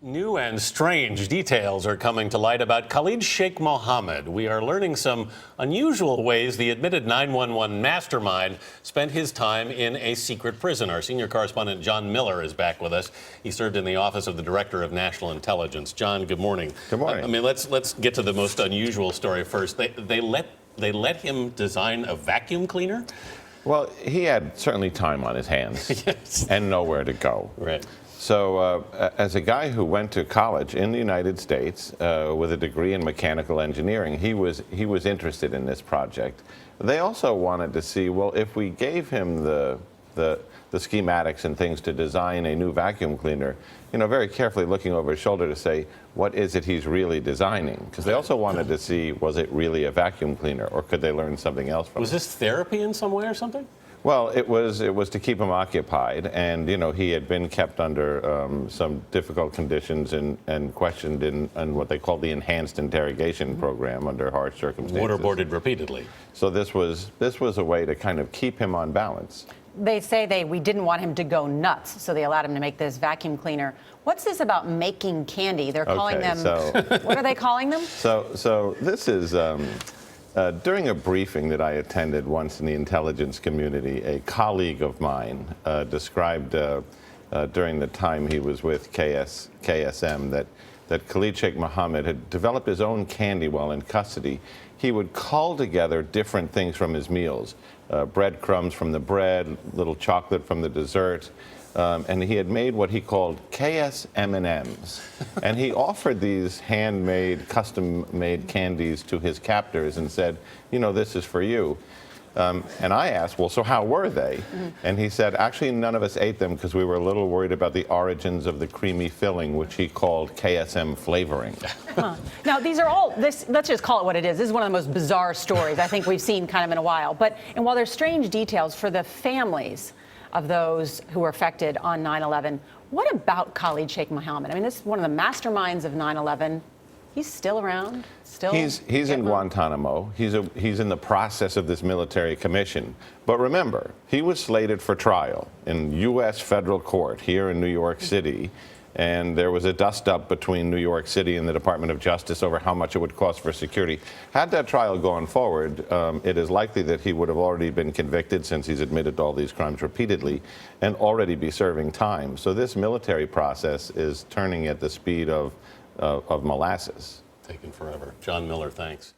New and strange details are coming to light about Khalid Sheikh Mohammed. We are learning some unusual ways the admitted 911 mastermind spent his time in a secret prison. Our senior correspondent John Miller is back with us. He served in the office of the Director of National Intelligence. John, good morning. Good morning. Let's get to the most unusual story first. They let him design a vacuum cleaner? Well, he had certainly time on his hands Yes. and nowhere to go. Right. So as a guy who went to college in the United States with a degree in mechanical engineering, he was interested in this project. They also wanted to see, well, if we gave him the schematics and things to design a new vacuum cleaner, very carefully looking over his shoulder to say, what is it he's really designing? Because they also wanted to see, was it really a vacuum cleaner, or could they learn something else from it? Was this therapy in some way or something? Well, it was to keep him occupied, and he had been kept under some difficult conditions and questioned in what they called the enhanced interrogation program under harsh circumstances. Waterboarded repeatedly. So this was a way to kind of keep him on balance. They say we didn't want him to go nuts, so they allowed him to make this vacuum cleaner. What's this about making candy? They're calling them. What are they calling them? So this is. During a briefing that I attended once in the intelligence community, a colleague of mine described during the time he was with KSM that Khalid Sheikh Mohammed had developed his own candy while in custody. He would call together different things from his meals, breadcrumbs from the bread, little chocolate from the dessert, and he had made what he called KS M&Ms. And he offered these handmade, custom-made candies to his captors and said, this is for you. And I asked, well, so how were they? And he said, actually, none of us ate them because we were a little worried about the origins of the creamy filling, which he called KSM flavoring. Huh. Now, these are all, let's just call it what it is. This is one of the most bizarre stories I think we've seen kind of in a while. And while there's strange details for the families of those who were affected on 9/11, what about Khalid Sheikh Mohammed? I mean, this is one of the masterminds of 9/11. He's still around? He's in Guantanamo. He's in the process of this military commission. But remember, he was slated for trial in U.S. federal court here in New York City. And there was a dust-up between New York City and the Department of Justice over how much it would cost for security. Had that trial gone forward, it is likely that he would have already been convicted, since he's admitted to all these crimes repeatedly, and already be serving time. So this military process is turning at the speed of molasses. Taken forever. John Miller, thanks.